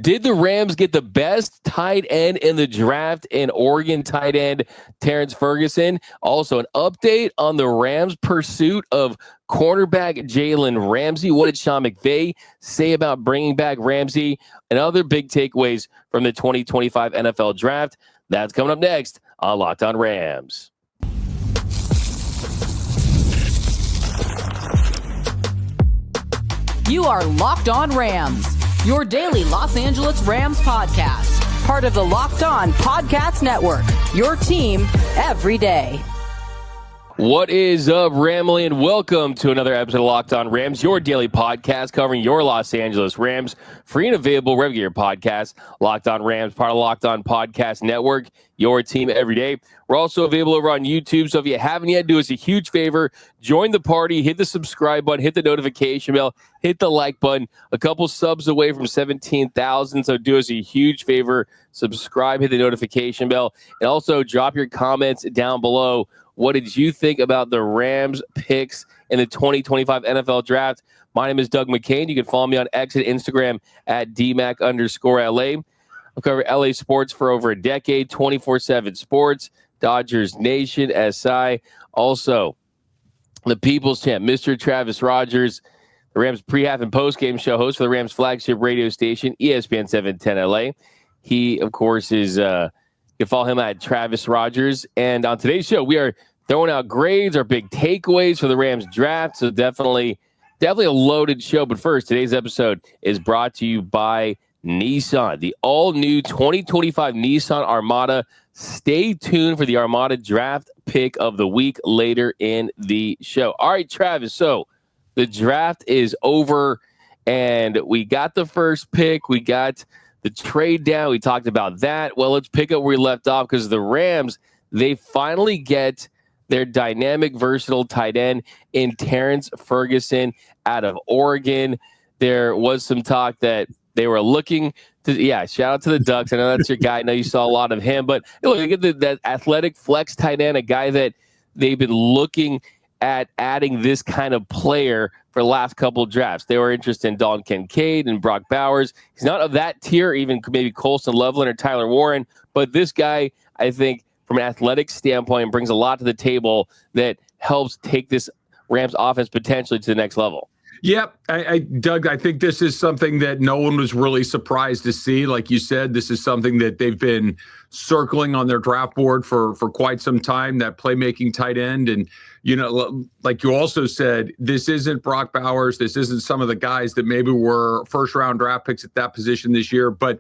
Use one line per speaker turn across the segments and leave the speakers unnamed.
Did the Rams get the best tight end in the draft in Oregon tight end Terrance Ferguson? Also, an update on the Rams' pursuit of cornerback Jalen Ramsey. What did Sean McVay say about bringing back Ramsey? And other big takeaways from the 2025 NFL Draft. That's coming up next on Locked On Rams.
You are Locked On Rams, your daily Los Angeles Rams podcast. Part of the Locked On Podcast Network, your team every day.
What is up, Ramley, and welcome to another episode of Locked On Rams, your daily podcast covering your Los Angeles Rams. Free and available wherever you get your podcast. Locked On Rams, part of Locked On Podcast Network, your team every day. We're also available over on YouTube, so if you haven't yet, do us a huge favor. Join the party, hit the subscribe button, hit the notification bell, hit the like button. A couple subs away from 17,000, so do us a huge favor. Subscribe, hit the notification bell, and also drop your comments down below. What did you think about the Rams picks in the 2025 NFL Draft? My name is Doug McCain. You can follow me on X and Instagram at DMAC_LA. I've covered LA sports for over a decade, 24/7 sports, Dodgers Nation, SI. Also, the People's Champ, Mr. Travis Rogers, the Rams pre-half and post-game show host for the Rams flagship radio station, ESPN 710 LA. He, of course, is... You can follow him at Travis Rogers. And on today's show, we are throwing out grades, our big takeaways for the Rams draft. So definitely a loaded show. But first, today's episode is brought to you by Nissan, the all-new 2025 Nissan Armada. Stay tuned for the Armada draft pick of the week later in the show. All right, Travis. So the draft is over, and we got the first pick. We got the trade down, we talked about that. Well, let's pick up where we left off because the Rams, they finally get their dynamic, versatile tight end in Terrance Ferguson out of Oregon. There was some talk that they were looking to, shout out to the Ducks. I know that's your guy. I know you saw a lot of him. But look, you get that athletic flex tight end, a guy that they've been looking at adding this kind of player for the last couple of drafts. They were interested in Dalton Kincaid and Brock Bowers. He's not of that tier, even maybe Colston Loveland or Tyler Warren. But this guy, I think, from an athletic standpoint, brings a lot to the table that helps take this Rams offense potentially to the next level.
Yep. Doug, I think this is something that no one was really surprised to see. Like you said, this is something that they've been circling on their draft board for quite some time, that playmaking tight end. And, like you also said, this isn't Brock Bowers. This isn't some of the guys that maybe were first-round draft picks at that position this year. But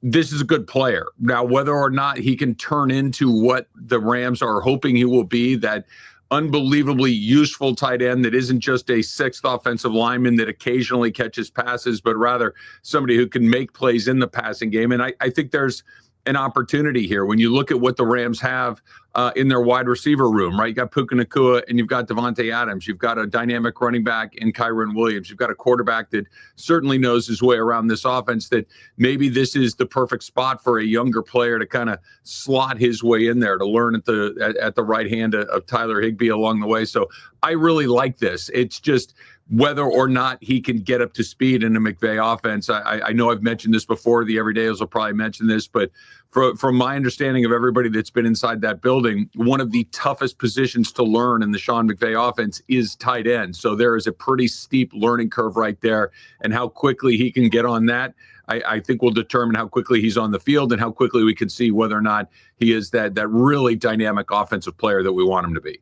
this is a good player. Now, whether or not he can turn into what the Rams are hoping he will be, that unbelievably useful tight end that isn't just a sixth offensive lineman that occasionally catches passes, but rather somebody who can make plays in the passing game. And I think there's an opportunity here when you look at what the Rams have in their wide receiver room, right? You got Puka Nacua and you've got Devontae Adams. You've got a dynamic running back in Kyron Williams. You've got a quarterback that certainly knows his way around this offense, that maybe this is the perfect spot for a younger player to kind of slot his way in there to learn at the right hand of Tyler Higbee along the way. So I really like this. It's just whether or not he can get up to speed in a McVay offense. I know I've mentioned this before. The Everydayers will probably mention this, but from my understanding of everybody that's been inside that building, one of the toughest positions to learn in the Sean McVay offense is tight end. So there is a pretty steep learning curve right there, and how quickly he can get on that, I think will determine how quickly he's on the field and how quickly we can see whether or not he is that really dynamic offensive player that we want him to be.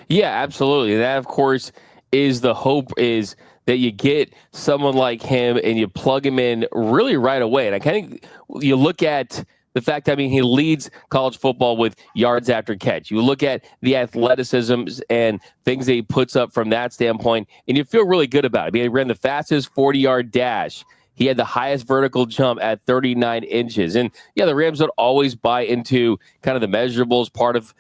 Yeah, absolutely. That, of course, is the hope, is that you get someone like him and you plug him in really right away. And I kind of, you look at the fact, he leads college football with yards after catch. You look at the athleticism and things that he puts up from that standpoint, and you feel really good about it. He ran the fastest 40-yard dash. He had the highest vertical jump at 39 inches. And, the Rams don't always buy into kind of the measurables part of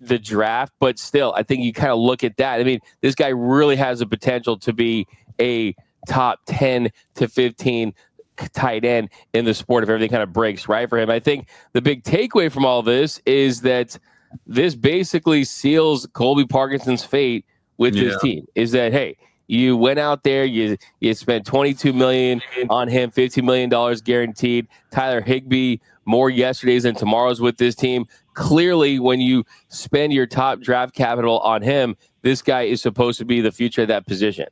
the draft, but still, I think you kind of look at that. This guy really has the potential to be a top 10 to 15 tight end in the sport if everything kind of breaks right for him. I think the big takeaway from all this is that this basically seals Colby Parkinson's fate with his team, is that, hey, You went out there, you spent $22 million on him, $15 million guaranteed. Tyler Higbee, more yesterdays than tomorrows with this team. Clearly, when you spend your top draft capital on him, this guy is supposed to be the future of that position.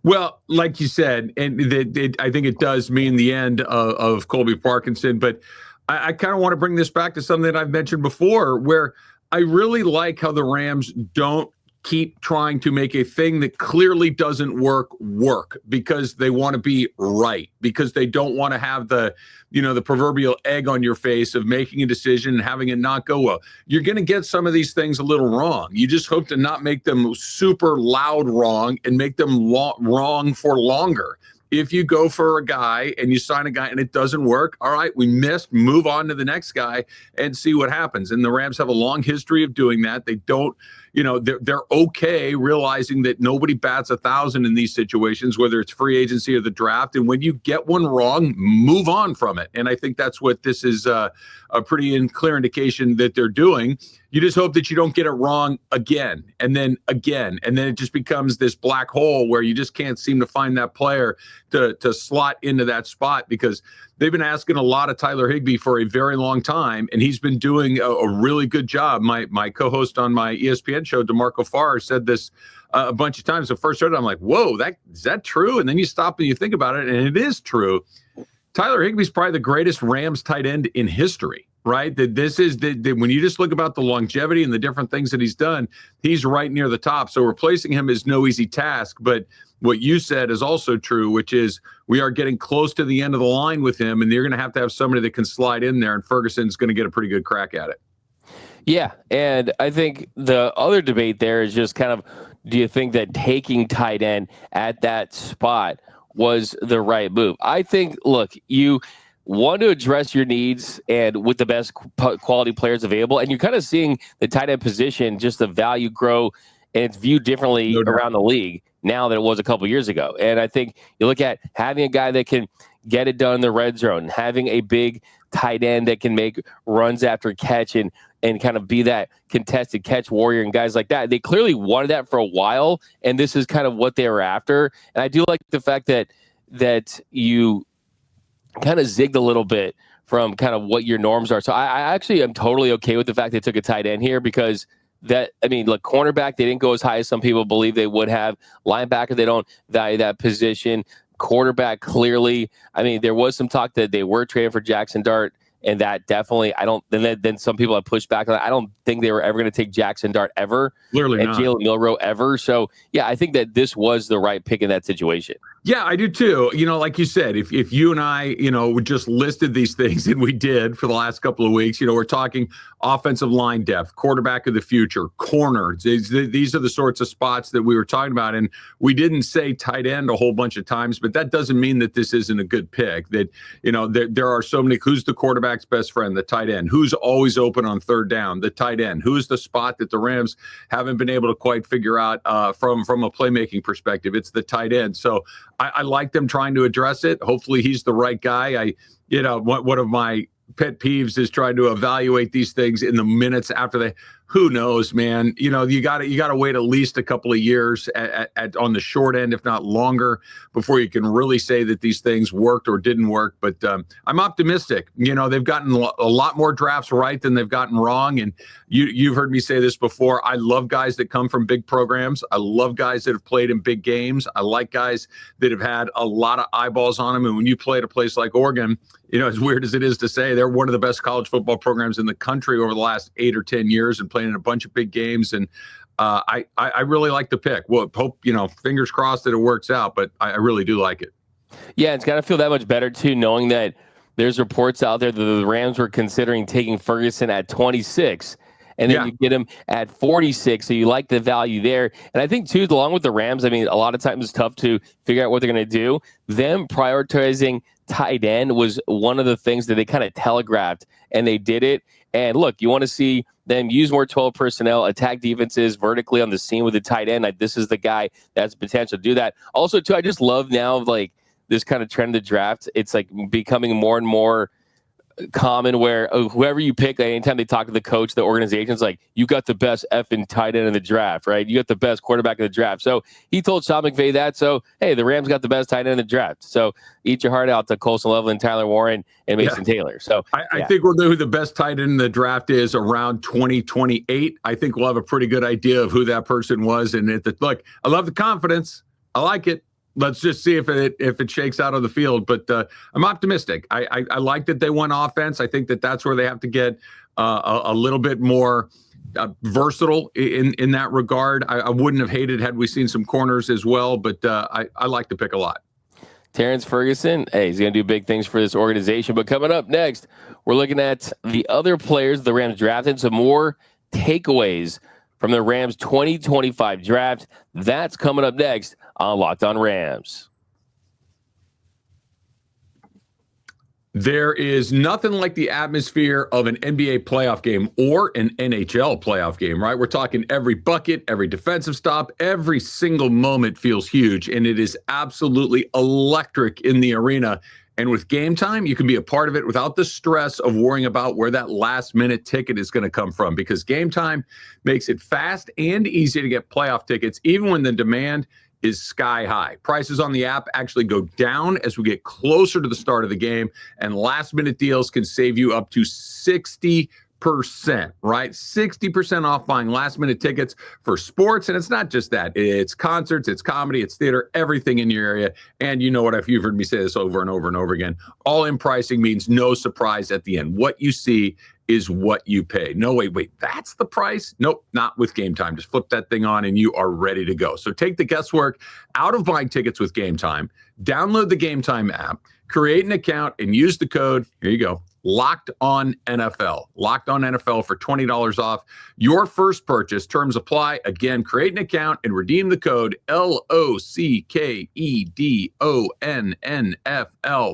Well, like you said, and I think it does mean the end of Colby Parkinson, but I kind of want to bring this back to something that I've mentioned before, where I really like how the Rams don't keep trying to make a thing that clearly doesn't work because they want to be right, because they don't want to have the proverbial egg on your face of making a decision and having it not go well. You're going to get some of these things a little wrong. You just hope to not make them super loud wrong and make them wrong for longer. If you go for a guy and you sign a guy and it doesn't work, all right, we missed, move on to the next guy and see what happens. And the Rams have a long history of doing that. They don't, they're okay realizing that nobody bats 1,000 in these situations, whether it's free agency or the draft. And when you get one wrong, move on from it. And I think that's what this is a pretty clear indication that they're doing. You just hope that you don't get it wrong again, and then it just becomes this black hole where you just can't seem to find that player to slot into that spot, because they've been asking a lot of Tyler Higbee for a very long time, and he's been doing a really good job. My co-host on my ESPN show, DeMarco Farr, said this a bunch of times. The first heard it, I'm like, whoa, is that true? And then you stop and you think about it, and it is true. Tyler Higbee's probably the greatest Rams tight end in history. Right? That this is when you just look about the longevity and the different things that he's done, he's right near the top. So replacing him is no easy task. But what you said is also true, which is we are getting close to the end of the line with him, and you're going to have somebody that can slide in there, and Ferguson's going to get a pretty good crack at it.
Yeah, and I think the other debate there is just kind of, do you think that taking tight end at that spot was the right move? I think, look, you want to address your needs and with the best quality players available. And you're kind of seeing the tight end position, just the value grow, and it's viewed differently around the league now than it was a couple years ago. And I think you look at having a guy that can get it done in the red zone, having a big tight end that can make runs after catch and kind of be that contested catch warrior and guys like that. They clearly wanted that for a while, and this is kind of what they were after. And I do like the fact that you kind of zigged a little bit from kind of what your norms are. So I actually am totally okay with the fact they took a tight end here, because cornerback, they didn't go as high as some people believe they would have. Linebacker, they don't value that position. Quarterback, clearly, there was some talk that they were trading for Jackson Dart, and that definitely, then some people have pushed back on that. I don't think they were ever going to take Jackson Dart ever.
Clearly
and
not.
Jalen Milroe ever. So, yeah, I think that this was the right pick in that situation.
Yeah, I do too. Like you said, if you and I, just listed these things, and we did for the last couple of weeks, we're talking offensive line depth, quarterback of the future, corner. These are the sorts of spots that we were talking about. And we didn't say tight end a whole bunch of times, but that doesn't mean that this isn't a good pick. That, there are so many. Who's the quarterback's best friend? The tight end. Who's always open on third down? The tight end. Who's the spot that the Rams haven't been able to quite figure out from a playmaking perspective? It's the tight end. So I like them trying to address it. Hopefully he's the right guy. One of my pet peeves is trying to evaluate these things in the minutes after they. Who knows, man? You got to wait at least a couple of years at on the short end, if not longer, before you can really say that these things worked or didn't work. But I'm optimistic. They've gotten a lot more drafts right than they've gotten wrong. And you've heard me say this before. I love guys that come from big programs. I love guys that have played in big games. I like guys that have had a lot of eyeballs on them. And when you play at a place like Oregon, as weird as it is to say, they're one of the best college football programs in the country over the last 8 or 10 years and playing in a bunch of big games. And I really like the pick. Well, hope, fingers crossed that it works out, but I really do like it.
Yeah, it's got to feel that much better, too, knowing that there's reports out there that the Rams were considering taking Ferguson at 26. And then you get him at 46, so you like the value there. And I think, too, along with the Rams, a lot of times it's tough to figure out what they're going to do. Them prioritizing tight end was one of the things that they kind of telegraphed, and they did it. And look, you want to see them use more 12 personnel, attack defenses vertically on the seam with the tight end. This is the guy that's potential to do that. Also, too, I just love now, this kind of trend of the draft. It's becoming more and more common where whoever you pick, anytime they talk to the coach, the organization's like, you got the best effing tight end in the draft, right? You got the best quarterback in the draft. So he told Sean McVay that. So, hey, the Rams got the best tight end in the draft. So eat your heart out to Colson Loveland, Tyler Warren, and Mason Taylor. So
I think we'll know who the best tight end in the draft is around 2028. I think we'll have a pretty good idea of who that person was. And look, I love the confidence. I like it. Let's just see if it shakes out on the field. But I'm optimistic. I like that they went offense. I think that's where they have to get a little bit more versatile in that regard. I wouldn't have hated had we seen some corners as well, but I like the pick a lot.
Terrance Ferguson, hey, he's going to do big things for this organization. But coming up next, we're looking at the other players the Rams drafted, some more takeaways from the Rams 2025 draft. That's coming up next on Locked On Rams.
There is nothing like the atmosphere of an NBA playoff game or an NHL playoff game, right? We're talking every bucket, every defensive stop, every single moment feels huge, and it is absolutely electric in the arena. And with Game Time, you can be a part of it without the stress of worrying about where that last-minute ticket is going to come from, because Game Time makes it fast and easy to get playoff tickets, even when the demand is sky high. Prices on the app actually go down as we get closer to the start of the game, and last-minute deals can save you up to 60%, right? 60% off buying last-minute tickets for sports. And it's not just that. It's concerts, it's comedy, it's theater, everything in your area. And you know what? You've heard me say this over and over and over again. All-in pricing means no surprise at the end. What you see is what you pay. No, wait, that's the price? Nope, not with Game Time. Just flip that thing on and you are ready to go. So take the guesswork out of buying tickets with Game Time. Download the Game Time app, create an account, and use the code, here you go, Locked On NFL. Locked On NFL for $20 off your first purchase. Terms apply. Again, create an account and redeem the code LOCKEDONNFL.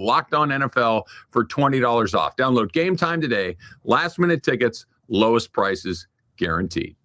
Locked On NFL for $20 off. Download Game Time today. Last minute tickets, lowest prices guaranteed.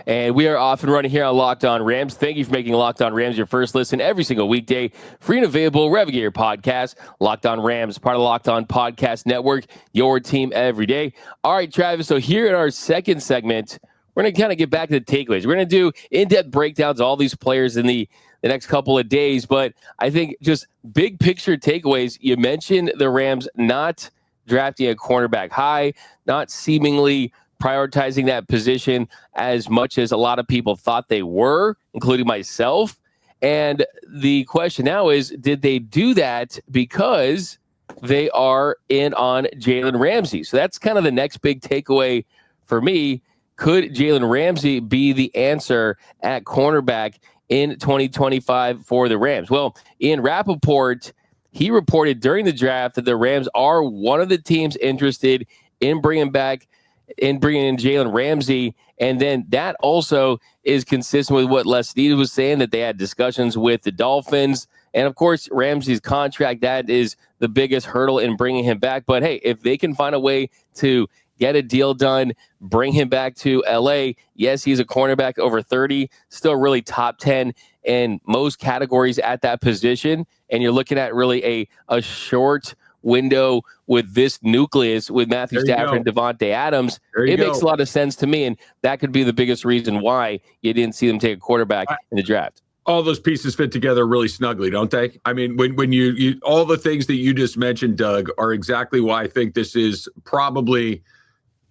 And we are off and running here on Locked On Rams. Thank you for making Locked On Rams your first listen every single weekday. Free and available wherever you get your podcast. Locked On Rams, part of the Locked On Podcast Network, your team every day. All right, Travis, so here in our second segment, we're going to kind of get back to the takeaways. We're going to do in-depth breakdowns of all these players in the next couple of days. But I think just big picture takeaways, you mentioned the Rams not drafting a cornerback high, not seemingly prioritizing that position as much as a lot of people thought they were, including myself. And the question now is, did they do that because they are in on Jalen Ramsey? So that's kind of the next big takeaway for me. Could Jalen Ramsey be the answer at cornerback in 2025 for the Rams? Well, Ian Rappaport, he reported during the draft that the Rams are one of the teams interested in bringing in Jalen Ramsey. And then that also is consistent with what Les Snead was saying, that they had discussions with the Dolphins. And of course, Ramsey's contract, that is the biggest hurdle in bringing him back. But hey, if they can find a way to get a deal done, bring him back to LA. Yes, he's a cornerback over 30, still really top 10 in most categories at that position. And you're looking at really a short window with this nucleus with Matthew Stafford and Devontae Adams. It makes a lot of sense to me, and that could be the biggest reason why you didn't see them take a quarterback in the draft.
All those pieces fit together really snugly, don't they? I mean, when you all the things that you just mentioned, Doug, are exactly why I think this is probably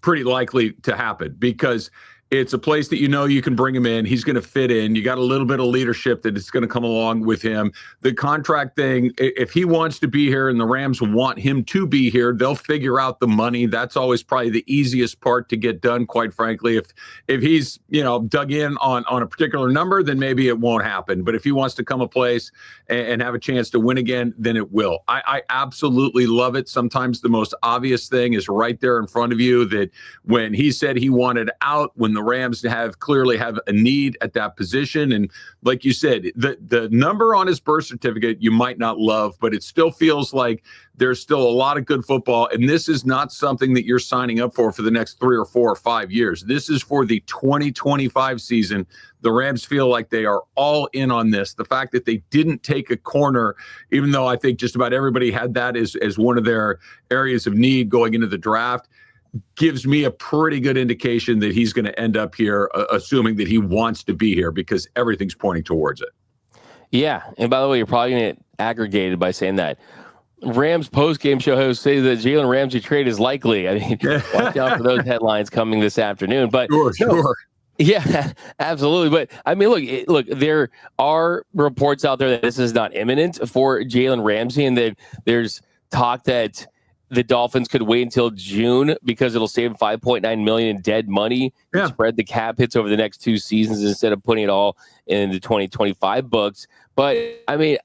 pretty likely to happen, because it's a place that you can bring him in. He's going to fit in. You got a little bit of leadership that is going to come along with him. The contract thing, if he wants to be here and the Rams want him to be here, they'll figure out the money. That's always probably the easiest part to get done, quite frankly. If he's, dug in on a particular number, then maybe it won't happen. But if he wants to come a place and have a chance to win again, then it will. I absolutely love it. Sometimes the most obvious thing is right there in front of you, that when he said he wanted out, when the Rams clearly have a need at that position. And like you said, the number on his birth certificate you might not love, but it still feels like there's still a lot of good football. And this is not something that you're signing up for the next 3 or 4 or 5 years. This is for the 2025 season. The Rams feel like they are all in on this. The fact that they didn't take a corner, even though I think just about everybody had that as one of their areas of need going into the draft, gives me a pretty good indication that he's going to end up here, assuming that he wants to be here, because everything's pointing towards it.
Yeah. And by the way, you're probably going to get aggregated by saying that. Rams post-game show hosts say that Jalen Ramsey trade is likely. I mean, watch out for those headlines coming this afternoon. But
Sure.
Yeah, absolutely. But I mean, look, there are reports out there that this is not imminent for Jalen Ramsey, and that there's talk that the Dolphins could wait until June because it'll save $5.9 million in dead money to spread the cap hits over the next 2 seasons instead of putting it all in the 2025 books. But I mean,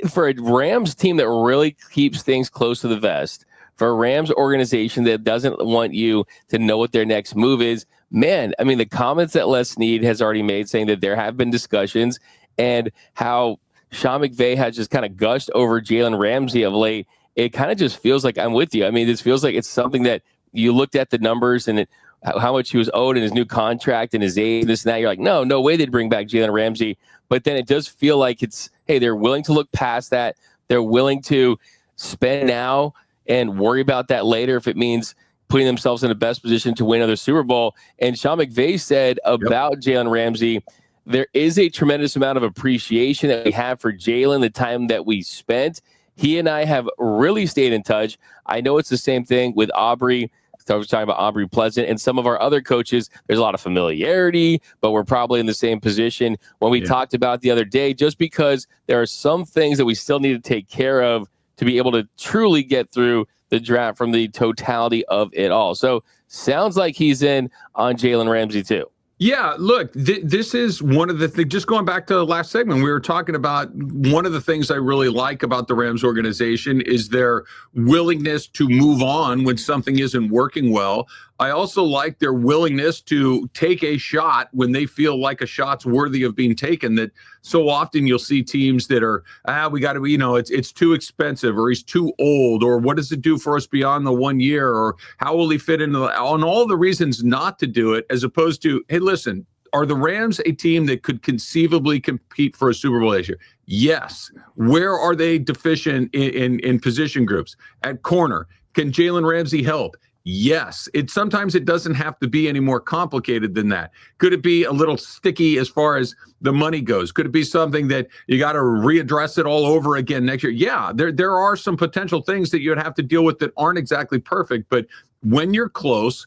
for a Rams team that really keeps things close to the vest, for a Rams organization that doesn't want you to know what their next move is, man, I mean, the comments that Les Snead has already made saying that there have been discussions, and how Sean McVay has just kind of gushed over Jalen Ramsey of late, it kind of just feels like I'm with you. I mean, this feels like it's something that you looked at the numbers and how much he was owed in his new contract and his age, this and that. You're like, no way they'd bring back Jalen Ramsey. But then it does feel like it's, hey, they're willing to look past that. They're willing to spend now and worry about that later if it means putting themselves in the best position to win another Super Bowl. And Sean McVay said about Jalen Ramsey, there is a tremendous amount of appreciation that we have for Jalen, the time that we spent. He and I have really stayed in touch. I know it's the same thing with Aubrey. I was talking about Aubrey Pleasant and some of our other coaches. There's a lot of familiarity, but we're probably in the same position when we talked about the other day, just because there are some things that we still need to take care of to be able to truly get through the draft from the totality of it all. So sounds like he's in on Jalen Ramsey too.
Yeah, look, this is one of the things, just going back to the last segment, we were talking about one of the things I really like about the Rams organization is their willingness to move on when something isn't working well. I also like their willingness to take a shot when they feel like a shot's worthy of being taken. That so often you'll see teams that are, we got to be, it's too expensive, or he's too old, or what does it do for us beyond the 1 year, or how will he fit into on all the reasons not to do it, as opposed to, hey, listen, are the Rams a team that could conceivably compete for a Super Bowl this year? Yes. Where are they deficient in position groups? At corner, can Jalen Ramsey help? Yes. Sometimes it doesn't have to be any more complicated than that. Could it be a little sticky as far as the money goes? Could it be something that you got to readdress it all over again next year? Yeah, there are some potential things that you'd have to deal with that aren't exactly perfect, but when you're close,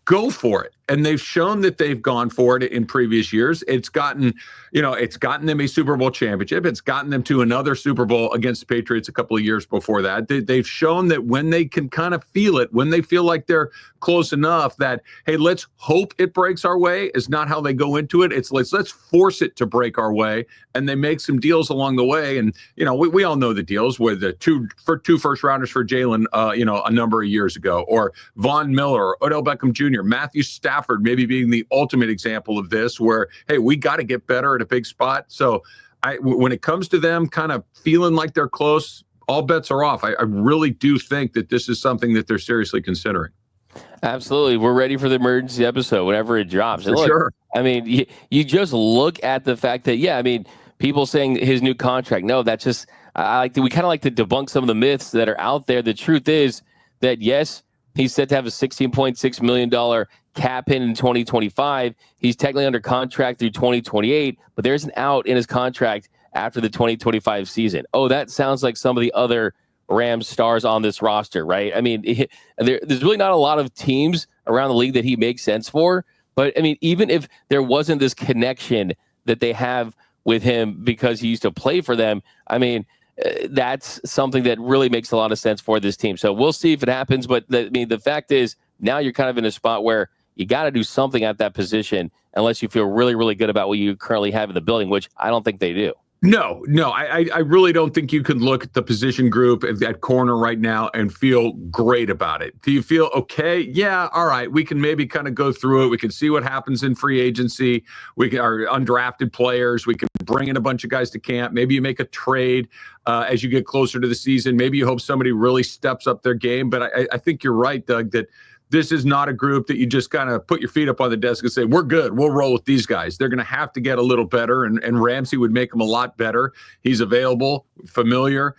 go for it. And they've shown that they've gone for it in previous years. It's gotten them a Super Bowl championship. It's gotten them to another Super Bowl against the Patriots a couple of years before that. They've shown that when they can kind of feel it, when they feel like they're close enough that, hey, let's hope it breaks our way, is not how they go into it. It's let's force it to break our way. And they make some deals along the way. And, we all know the deals with the two first rounders for Jalen, a number of years ago, or Von Miller, or Odell Beckham Jr., Matthew Stafford maybe being the ultimate example of this, where, hey, we got to get better at a big spot. So when it comes to them kind of feeling like they're close, all bets are off. I really do think that this is something that they're seriously considering.
Absolutely. We're ready for the emergency episode whenever it drops. And look,
sure.
I mean, you just look at the fact that, people saying his new contract. No, that's just, we kind of like to debunk some of the myths that are out there. The truth is that, yes, he's set to have a $16.6 million cap hit in 2025. He's technically under contract through 2028, but there's an out in his contract after the 2025 season. Oh, that sounds like some of the other Rams stars on this roster, right? I mean, there's really not a lot of teams around the league that he makes sense for. But, I mean, even if there wasn't this connection that they have with him because he used to play for them, I mean, that's something that really makes a lot of sense for this team. So we'll see if it happens. But the fact is, now you're kind of in a spot where you got to do something at that position unless you feel really, really good about what you currently have in the building, which I don't think they do.
No, I really don't think you can look at the position group at corner right now and feel great about it. Do you feel okay? Yeah, all right. We can maybe kind of go through it. We can see what happens in free agency. We can our undrafted players. We can bring in a bunch of guys to camp. Maybe you make a trade as you get closer to the season. Maybe you hope somebody really steps up their game. But I think you're right, Doug, that this is not a group that you just kind of put your feet up on the desk and say, we're good. We'll roll with these guys. They're going to have to get a little better, and Ramsey would make them a lot better. He's available, familiar.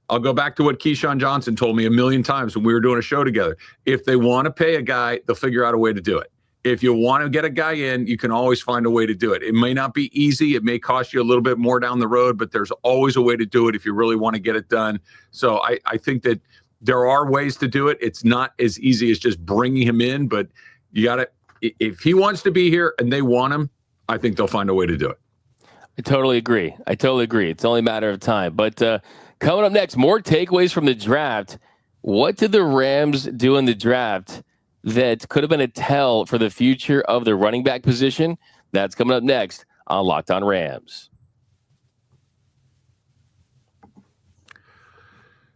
I'll go back to what Keyshawn Johnson told me a million times when we were doing a show together. If they want to pay a guy, they'll figure out a way to do it. If you want to get a guy in, you can always find a way to do it. It may not be easy. It may cost you a little bit more down the road, but there's always a way to do it if you really want to get it done. So I think that there are ways to do it. It's not as easy as just bringing him in, but you got to, if he wants to be here and they want him, I think they'll find a way to do it.
I totally agree. It's only a matter of time. But coming up next, more takeaways from the draft. What did the Rams do in the draft that could have been a tell for the future of the running back position? That's coming up next on Locked On Rams.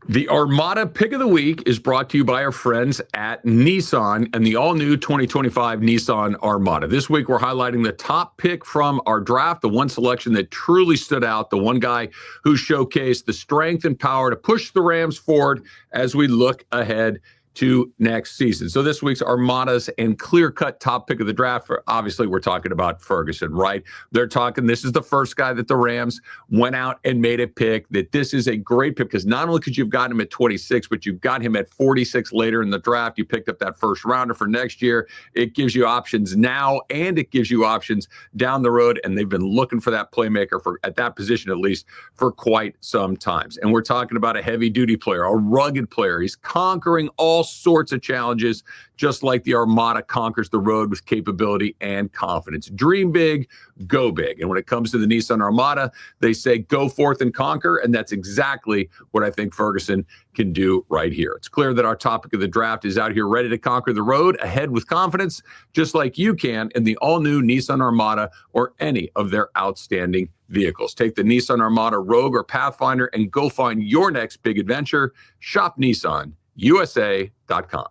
The Armada Pick of the Week is brought to you by our friends at Nissan and the all-new 2025 Nissan Armada. This week, we're highlighting the top pick from our draft, the one selection that truly stood out, the one guy who showcased the strength and power to push the Rams forward as we look ahead to next season. So this week's Armadas and clear-cut top pick of the draft, obviously we're talking about Ferguson, right? They're talking, this is the first guy that the Rams went out and made a pick, that this is a great pick because not only could you have gotten him at 26, but you've got him at 46 later in the draft. You picked up that first rounder for next year. It gives you options now and it gives you options down the road, and they've been looking for that playmaker for at that position at least for quite some times. And we're talking about a heavy-duty player, a rugged player. He's conquering all sorts of challenges, just like the Armada conquers the road with capability and confidence. Dream big, go big. And when it comes to the Nissan Armada, they say go forth and conquer, and that's exactly what I think Ferguson can do right here. It's clear that our topic of the draft is out here ready to conquer the road, ahead with confidence, just like you can in the all-new Nissan Armada or any of their outstanding vehicles. Take the Nissan Armada Rogue or Pathfinder and go find your next big adventure. Shop Nissan. USA.com.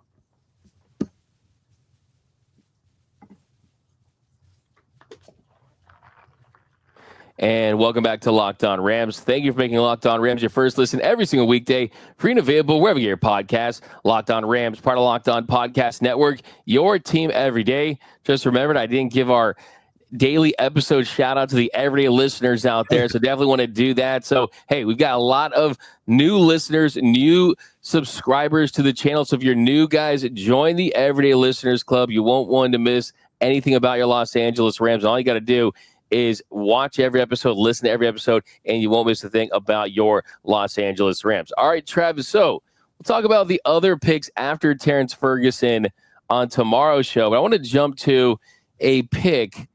And welcome back to Locked On Rams. Thank you for making Locked On Rams your first listen every single weekday. Free and available wherever you get your podcast. Locked On Rams, part of Locked On Podcast Network. Your team every day. Just remembered I didn't give our daily episode shout out to the everyday listeners out there, so definitely want to do that. So hey, we've got a lot of new listeners, new subscribers to the channel. So if you're new, guys, join the Everyday Listeners Club. You won't want to miss anything about your Los Angeles Rams. All you got to do is watch every episode, listen to every episode, and you won't miss a thing about your Los Angeles Rams. All right, Travis, so we'll talk about the other picks after Terrance Ferguson on tomorrow's show, but I want to jump to a pick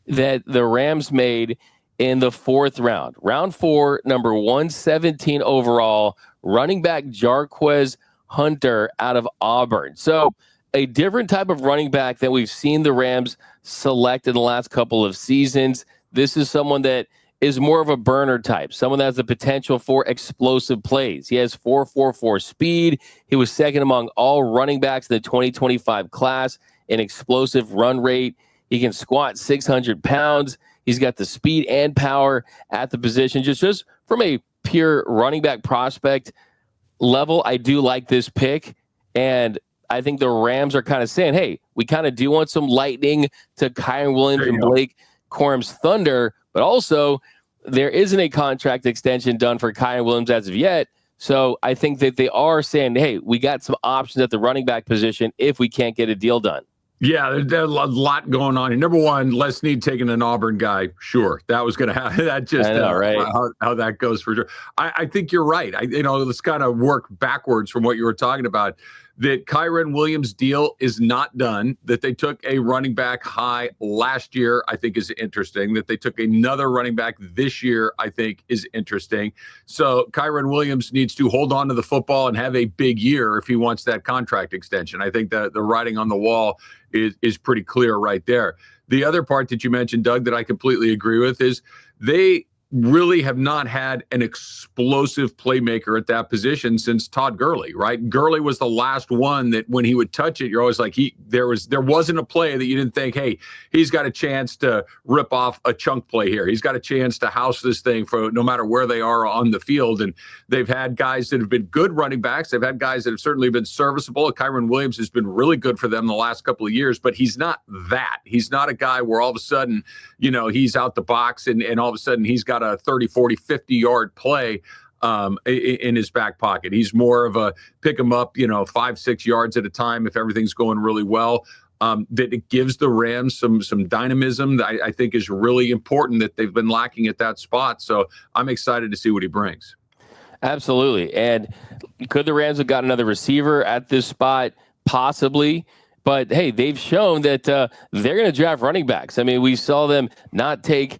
that the Rams made in the fourth round. Round 4, number 117 overall, running back Jarquez Hunter out of Auburn. So a different type of running back than we've seen the Rams select in the last couple of seasons. This is someone that is more of a burner type, someone that has the potential for explosive plays. He has 4.44 speed. He was second among all running backs in the 2025 class in explosive run rate. He can squat 600 pounds. He's got the speed and power at the position. Just from a pure running back prospect level, I do like this pick. And I think the Rams are kind of saying, hey, we kind of do want some lightning to Kyren Williams and Blake Corum's thunder, but also there isn't a contract extension done for Kyren Williams as of yet. So I think that they are saying, hey, we got some options at the running back position if we can't get a deal done.
Yeah, there's a lot going on here. Number one, Les Snead taking an Auburn guy. Sure, that was going to happen. That just
right?
How that goes for sure. I think you're right. Let's kind of work backwards from what you were talking about. That Kyren Williams deal is not done. That they took a running back high last year, I think is interesting. That they took another running back this year, I think is interesting. So Kyren Williams needs to hold on to the football and have a big year if he wants that contract extension. I think that the writing on the wall is pretty clear right there. The other part that you mentioned, Doug, that I completely agree with is they really have not had an explosive playmaker at that position since Todd Gurley, right? Gurley was the last one that when he would touch it, you're always like, there wasn't a play that you didn't think, hey, he's got a chance to rip off a chunk play here. He's got a chance to house this thing for no matter where they are on the field. And they've had guys that have been good running backs. They've had guys that have certainly been serviceable. Kyron Williams has been really good for them the last couple of years, but he's not that. He's not a guy where all of a sudden, he's out the box and all of a sudden he's got a 30, 40, 50-yard play in his back pocket. He's more of a pick him up, 5-6 yards at a time if everything's going really well. That it gives the Rams some dynamism that I think is really important that they've been lacking at that spot. So I'm excited to see what he brings.
Absolutely. And could the Rams have got another receiver at this spot? Possibly. But, hey, they've shown that they're going to draft running backs. I mean, we saw them not take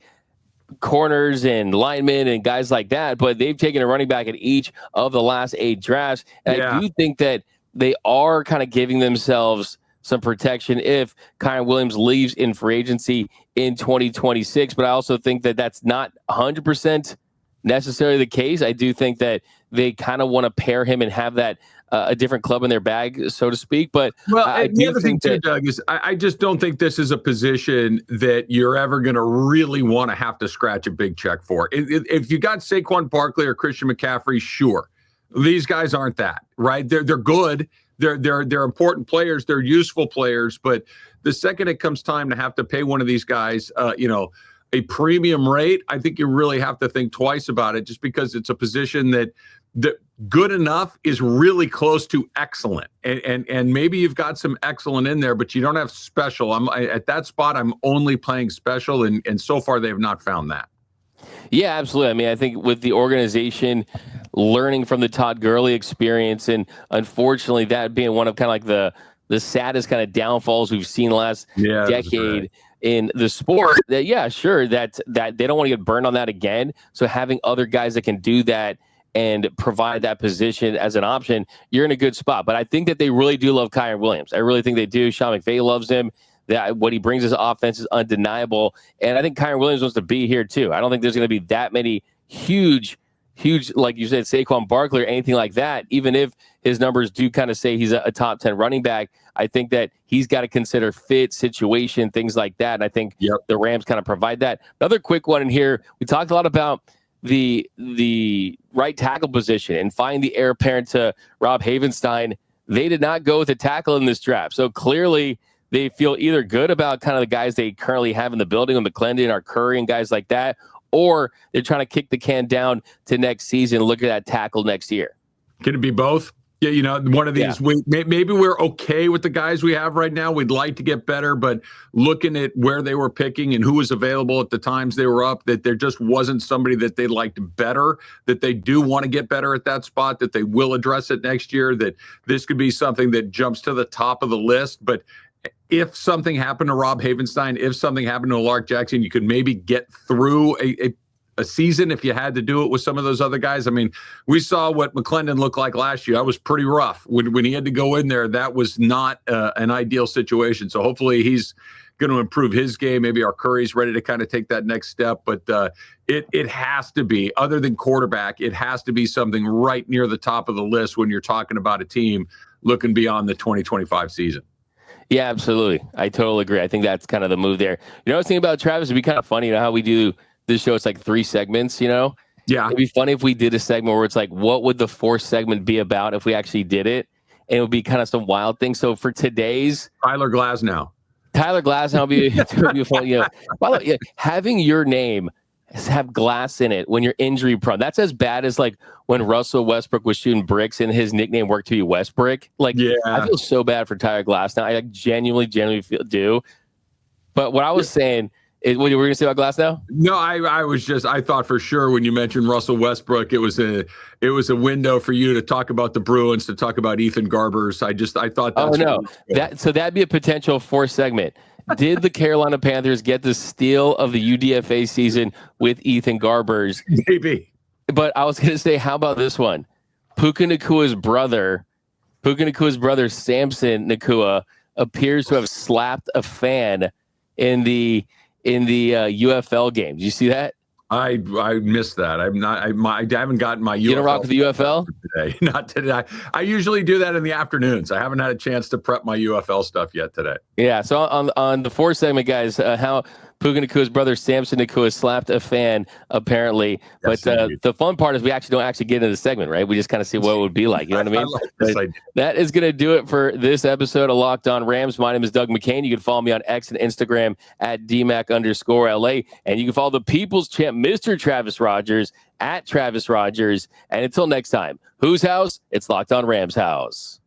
corners and linemen and guys like that, but they've taken a running back at each of the last 8 drafts. And I do think that they are kind of giving themselves some protection if Kyron Williams leaves in free agency in 2026. But I also think that that's not 100% necessarily the case. I do think that they kind of want to pair him and have that a different club in their bag, so to speak. But
the other thing too, Doug, is I just don't think this is a position that you're ever going to really want to have to scratch a big check for. If you got Saquon Barkley or Christian McCaffrey, sure. These guys aren't that, right? They're good. They're important players. They're useful players. But the second it comes time to have to pay one of these guys, a premium rate, I think you really have to think twice about it, just because it's a position that good enough is really close to excellent. And maybe you've got some excellent in there, but you don't have special. At that spot, I'm only playing special, and so far they have not found that.
Yeah, absolutely. I mean, I think with the organization learning from the Todd Gurley experience, and unfortunately that being one of kind of like the saddest kind of downfalls we've seen the last decade in the sport, that that they don't want to get burned on that again. So having other guys that can do that and provide that position as an option, you're in a good spot. But I think that they really do love Kyron Williams. I really think they do. Sean McVay loves him. That what he brings his offense is undeniable. And I think Kyron Williams wants to be here too. I don't think there's going to be that many huge, like you said, Saquon Barkley or anything like that. Even if his numbers do kind of say he's a top 10 running back, I think that he's got to consider fit, situation, things like that. And I think the Rams kind of provide that. Another quick one in here. We talked a lot about the right tackle position and finding the heir apparent to Rob Havenstein. They did not go with a tackle in this draft. So clearly they feel either good about kind of the guys they currently have in the building, with McClendon or Curry and guys like that, or they're trying to kick the can down to next season, look at that tackle next year.
Can it be both? Yeah, one of these. Maybe we're okay with the guys we have right now. We'd like to get better, but looking at where they were picking and who was available at the times they were up, that there just wasn't somebody that they liked better, that they do want to get better at that spot, that they will address it next year, that this could be something that jumps to the top of the list. But if something happened to Rob Havenstein, if something happened to Lark Jackson, you could maybe get through a season if you had to do it with some of those other guys. I mean, we saw what McClendon looked like last year. That was pretty rough. When he had to go in there, that was not an ideal situation. So hopefully he's going to improve his game. Maybe our Curry's ready to kind of take that next step. But it has to be, other than quarterback, it has to be something right near the top of the list when you're talking about a team looking beyond the 2025 season.
Yeah, absolutely. I totally agree. I think that's kind of the move there. I was thinking about, Travis, it'd be kind of funny, how we do this show. It's like 3 segments, Yeah. It'd be funny if we did a segment where it's like, what would the 4th segment be about if we actually did it? And it would be kind of some wild thing. So for today's
Tyler Glasnow
would be funny. By the way, having your name have glass in it when you're injury prone, that's as bad as like when Russell Westbrook was shooting bricks and his nickname worked to be Westbrick. I feel so bad for Tyler Glasnow. I genuinely do. But what I was saying is, what you were going to say about Glasnow?
No, I thought for sure when you mentioned Russell Westbrook, it was a window for you to talk about the Bruins, to talk about Ethan Garbers. I thought that's
so that'd be a potential 4th segment. Did the Carolina Panthers get the steal of the UDFA season with Ethan Garbers?
Maybe.
But I was going to say, how about this one? Puka Nakua's brother, Samson Nakua, appears to have slapped a fan in the UFL game. Did you see that?
I missed that. I haven't gotten my UFL.
You don't rock with the UFL
today. Not today. I usually do that in the afternoons. I haven't had a chance to prep my UFL stuff yet today.
Yeah. So on the fourth segment, guys, how Puka Nakua's brother Samson Nakua slapped a fan, apparently.
Yes,
but the fun part is we actually don't actually get into the segment, right? We just kind of see what it would be like. You know what I mean?
Like this idea.
That is going to do it for this episode of Locked On Rams. My name is Doug McCain. You can follow me on X and Instagram at DMAC_LA. And you can follow the People's Champ, Mr. Travis Rogers, at Travis Rogers. And until next time, whose house? It's Locked On Rams house.